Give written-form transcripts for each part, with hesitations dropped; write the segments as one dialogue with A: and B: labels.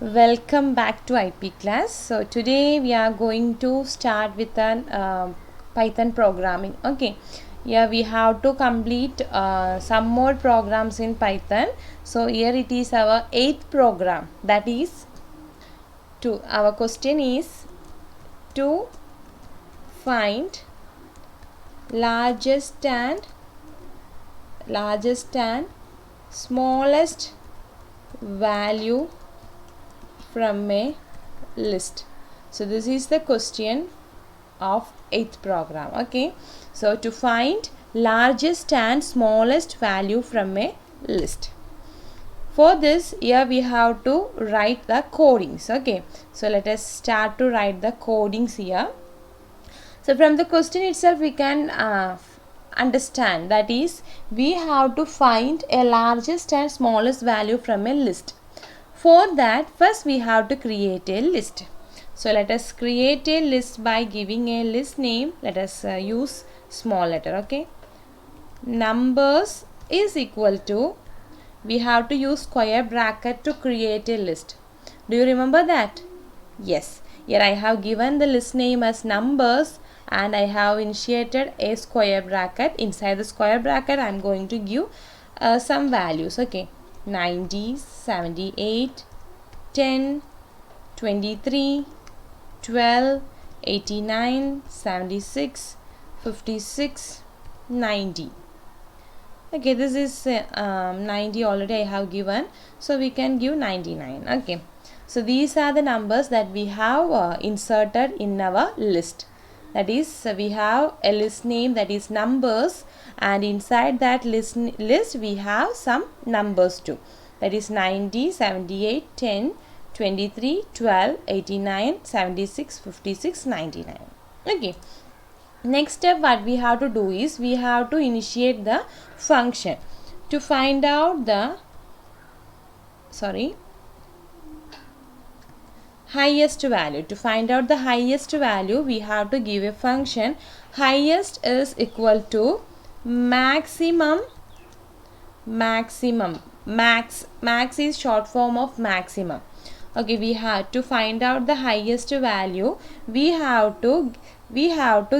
A: Welcome back to IP class. So today we are going to start with an Python programming. Okay, here we have to complete some more programs in Python. So here it is our 8th program. That is to our question is to find largest and smallest value from a list. So this is the question of 8th program. Okay, so to find largest and smallest value from a list. For this, here we have to write the codings. Okay, so let us start to write the codings here. So from the question itself we can understand, that is, we have to find a largest and smallest value from a list. For that, first we have to create a list. So let us create a list by giving a list name. Let us use small letter. Okay, numbers is equal to, we have to use square bracket to create a list. Do you remember that? Yes, here I have given the list name as numbers and I have initiated a square bracket. Inside the square bracket I am going to give some values. Okay, 90, 78, 10, 23, 12, 89, 76, 56, 90. Okay, this is 90 already I have given, so we can give 99. Okay, so these are the numbers that we have inserted in our list. That is, we have a list name, that is numbers, and inside that list we have some numbers too, that is 90, 78, 10, 23, 12, 89, 76, 56, 99. Okay, next step what we have to do is we have to initiate the function to find out the highest value. To find out the highest value, we have to give a function. Highest is equal to maximum. Max is short form of maximum. Okay, we have to find out the highest value. We have to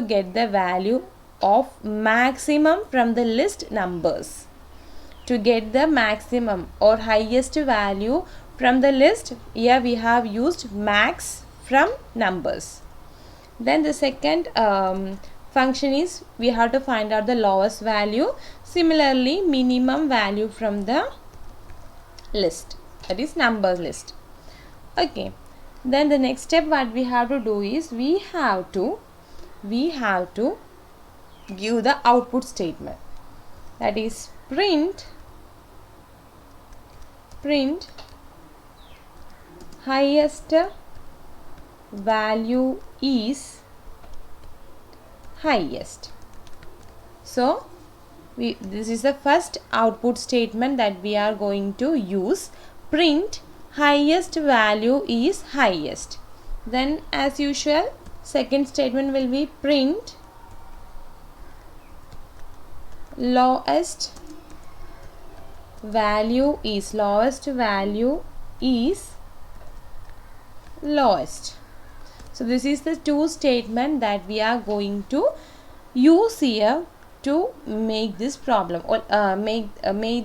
A: get the value of maximum from the list numbers. To get the maximum or highest value from the list, here we have used max from numbers. Then the second function is we have to find out the lowest value. Similarly, minimum value from the list, that is numbers list. Okay, then the next step what we have to do is we have to give the output statement, that is print highest value is highest. So this is the first output statement that we are going to use, print highest value is highest. Then as usual, second statement will be print lowest value is lowest. So this is the two statement that we are going to use here to make this problem or make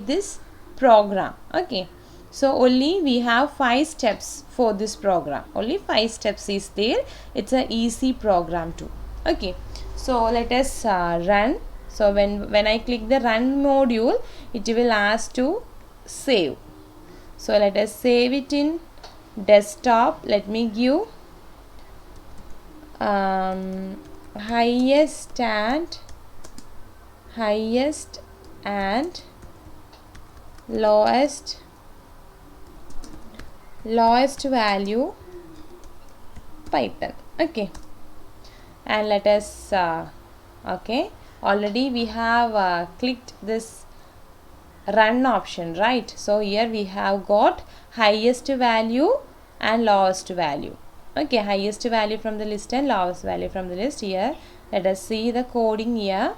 A: this program. Okay, so only we have 5 steps for this program. Only 5 steps is there. It's an easy program too. Okay, so let us run. So when I click the run module, it will ask to save. So let us save it in desktop. Let me give highest and lowest value Python. Okay, and let us okay, already we have clicked this run option, right? So here we have got highest value and lowest value. Okay, highest value from the list and lowest value from the list. Here let us see the coding here.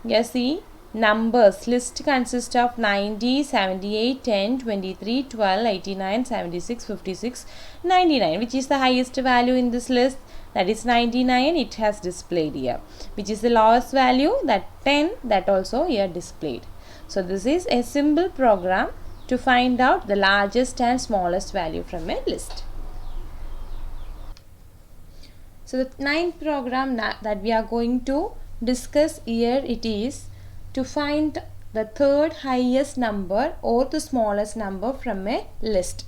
A: Here see, numbers. List consists of 90, 78, 10, 23, 12, 89, 76, 56, 99. Which is the highest value in this list? That is 99. It has displayed here. Which is the lowest value? That 10. That also here displayed. So this is a simple program to find out the largest and smallest value from a list. So the ninth program that we are going to discuss here, it is to find the third highest number or the smallest number from a list.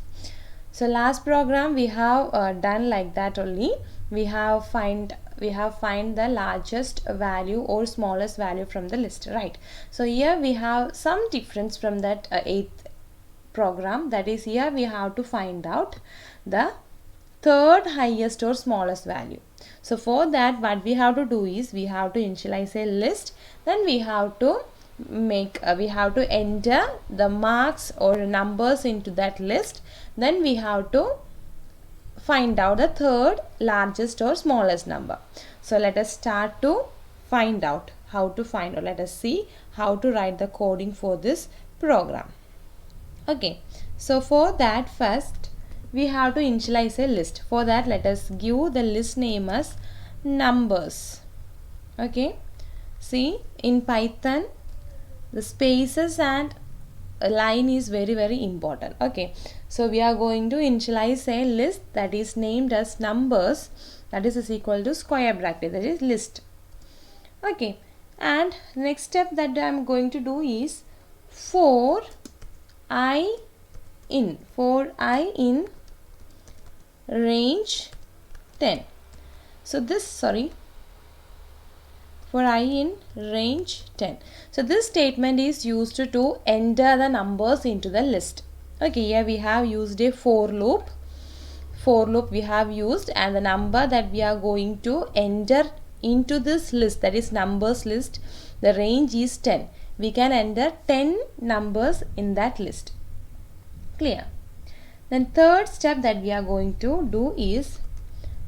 A: So last program we have done like that only. We have find the largest value or smallest value from the list, right? So here we have some difference from that eighth program. That is, here we have to find out the third highest or smallest value. So for that, what we have to do is we have to initialize a list. Then we have to enter the marks or numbers into that list. Then we have to find out the third largest or smallest number. So let us start to find out how to find, or let us see how to write the coding for this program. Okay, so for that, first we have to initialize a list. For that, let us give the list name as numbers. Okay, see, in Python the spaces and a line is very important. Okay, so we are going to initialize a list that is named as numbers, that is equal to square bracket, that is list. Okay, and next step that I am going to do is for I in range 10. So this, for I in range 10. So this statement is used to enter the numbers into the list. Okay, here we have used a for loop. For loop we have used, and the number that we are going to enter into this list, that is numbers list, the range is 10. We can enter 10 numbers in that list. Clear? Then third step that we are going to do is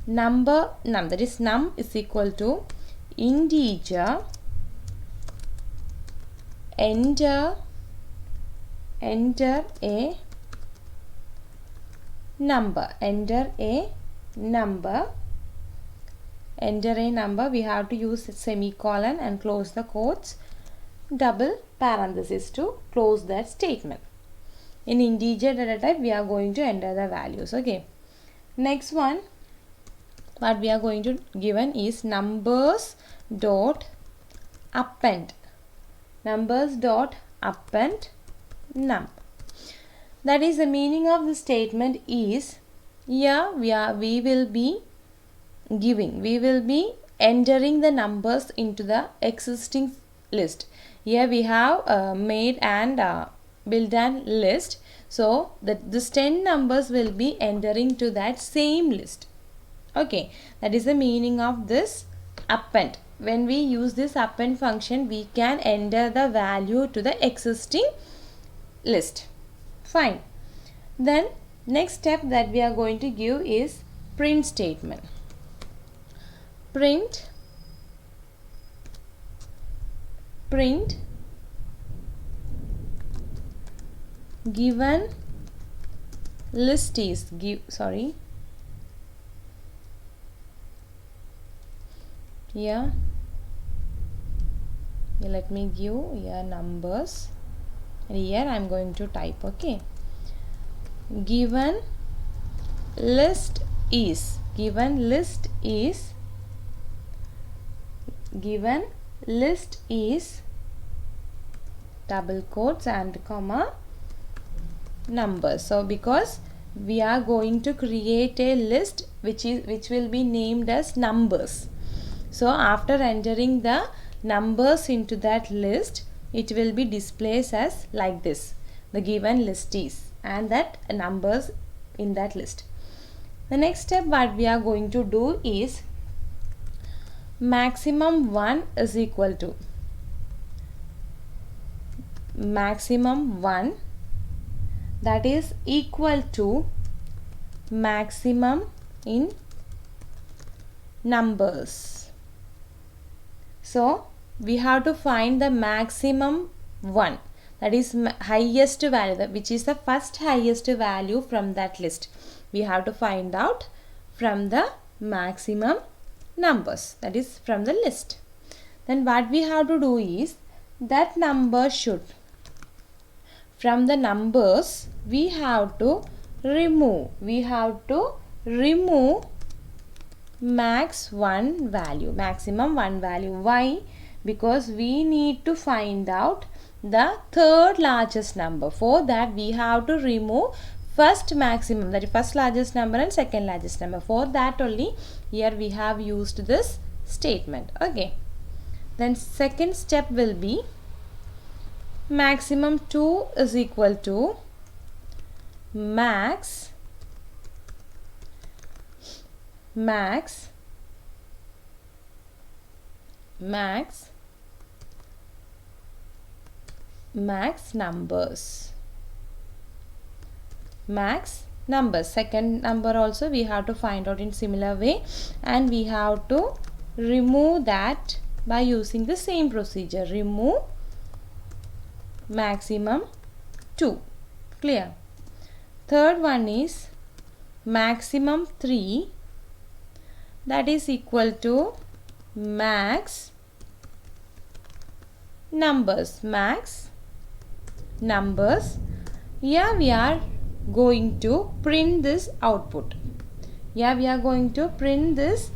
A: num, that is num is equal to integer enter a number. We have to use semicolon and close the quotes, double parenthesis to close that statement. In integer data type we are going to enter the values. Okay, next one what we are going to given is numbers dot append num. That is, the meaning of the statement is, here we will be entering the numbers into the existing list. Here we have made and build an list, so this 10 numbers will be entering to that same list. Okay, that is the meaning of this append. When we use this append function, we can enter the value to the existing list. Fine. Then next step that we are going to give is print statement. Print given list is here let me give here numbers, and here I am going to type. Okay, given list is double quotes and comma numbers. So because we are going to create a list which will be named as numbers, so after entering the numbers into that list, it will be displayed as like this, the given list is, and that numbers in that list. The next step what we are going to do is maximum 1 is equal to maximum 1, that is equal to maximum in numbers. So we have to find the maximum one, that is highest value, which is the first highest value from that list. We have to find out from the maximum numbers, that is from the list. Then what we have to do is that number should, from the numbers we have to remove maximum one value. Why? Because we need to find out the third largest number. For that we have to remove first maximum, that is first largest number and second largest number. For that only here we have used this statement. Okay, then second step will be maximum 2 is equal to max numbers. Second number also we have to find out in similar way, and we have to remove that by using the same procedure. Remove maximum 2. Clear? Third one is maximum 3, that is equal to max numbers. Here we are going to print this output. Here we are going to print this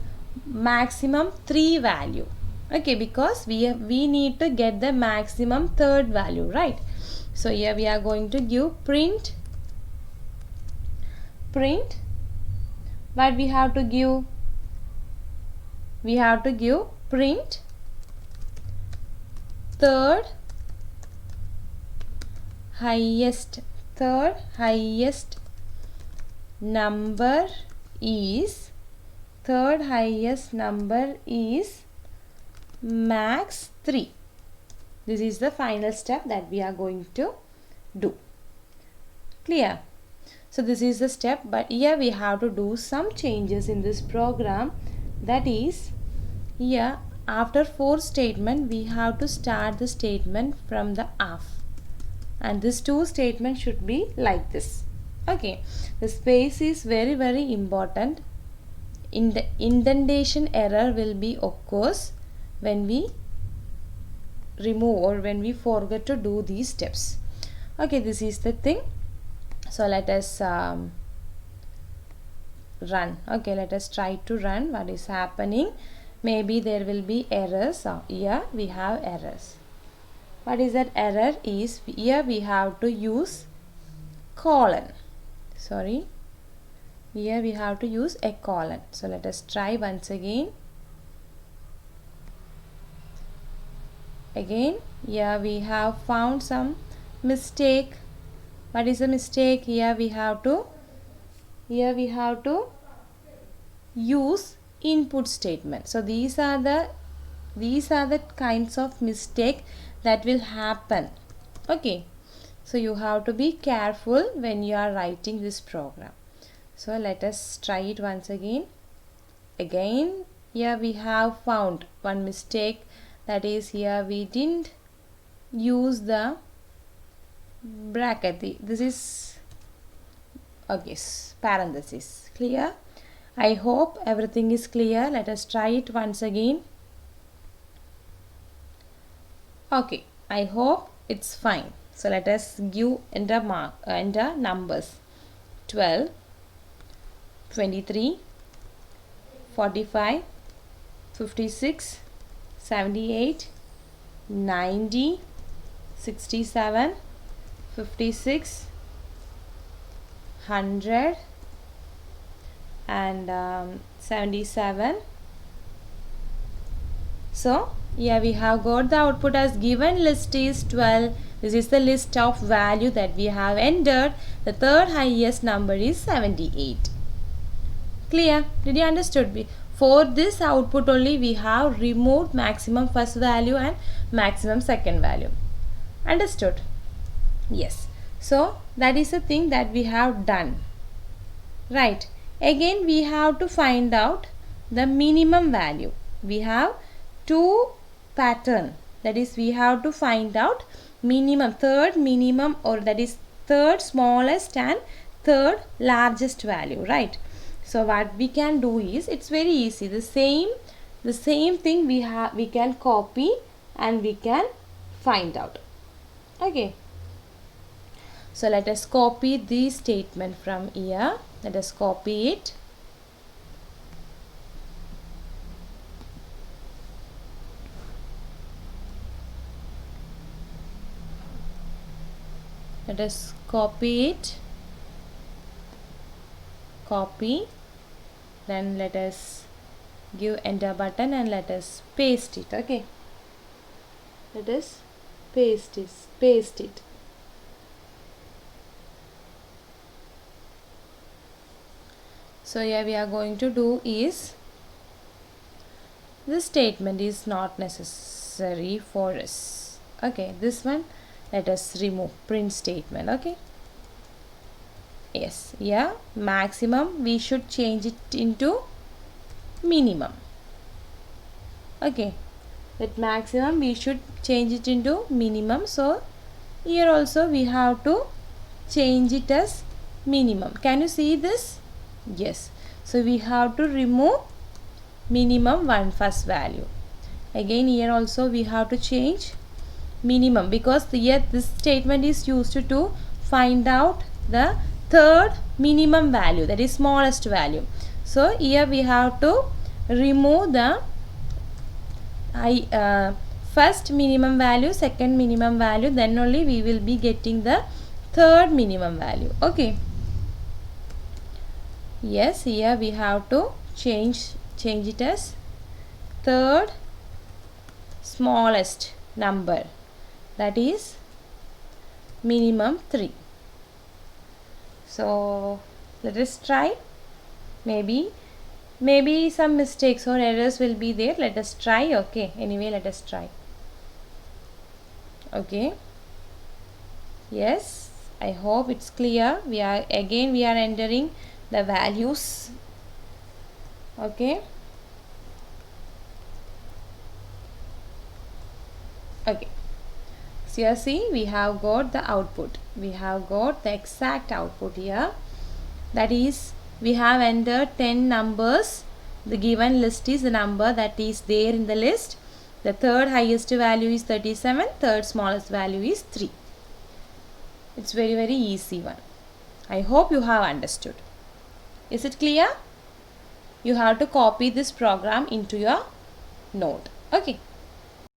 A: maximum 3 value. Okay, because we need to get the maximum third value, right? So here we are going to give print. What we have to give? We have to give print third highest number is max 3. This is the final step that we are going to do. Clear? So this is the step, but here we have to do some changes in this program. That is, here after 4 statement we have to start the statement from the half, and this 2 statement should be like this. Okay, the space is very important. In the indentation error will be occurs when we remove or when we forget to do these steps. Okay, this is the thing. So let us run. Okay, let us try to run. What is happening? Maybe there will be errors. Here we have errors. What is that error? Is here we have to use colon. Sorry, here we have to use a colon. So let us try once again. Here we have found some mistake. What is the mistake? Here we have to use input statement. So these are the kinds of mistake that will happen. Okay, so you have to be careful when you are writing this program. So let us try it once again. Here we have found one mistake, that is here we didn't use the bracket. This is okay, parenthesis. Clear? I hope everything is clear. Let us try it once again. Okay, I hope it's fine. So let us give enter numbers 12, 23, 45, 56, 78, 90, 67, 56, 100 and 77. So here we have got the output as given list is 12. This is the list of value that we have entered. The third highest number is 78. Clear? Did you understood? For this output only we have removed maximum first value and maximum second value. Understood? Yes. So that is the thing that we have done. Right. Again we have to find out the minimum value. We have two pattern, that is we have to find out third minimum, or that is third smallest and third largest value, right? So what we can do is, it's very easy, the same thing we can copy and we can find out. Okay, so let us copy this statement from here. Let us copy it. Let us copy it. Copy. Then let us give enter button and let us paste it. Okay. Let us paste it. So here we are going to do is, this statement is not necessary for us. Okay, this one let us remove, print statement. Okay, yes, yeah, maximum we should change it into minimum. Okay, that maximum we should change it into minimum. So here also we have to change it as minimum. Can you see this? Yes. So we have to remove minimum one first value. Again here also we have to change minimum, because here this statement is used to find out the third minimum value, that is smallest value. So here we have to remove the first minimum value, second minimum value, then only we will be getting the third minimum value. Okay, yes, here we have to change it as third smallest number, that is minimum 3. So let us try. Maybe some mistakes or errors will be there. Let us try. Okay, anyway, let us try. Okay, yes, I hope it's clear. We are entering the values. Okay, okay, so here see, we have got the output. We have got the exact output here, that is we have entered 10 numbers. The given list is the number that is there in the list. The third highest value is 37, third smallest value is 3. It's very easy one. I hope you have understood. Is it clear? You have to copy this program into your note. Okay.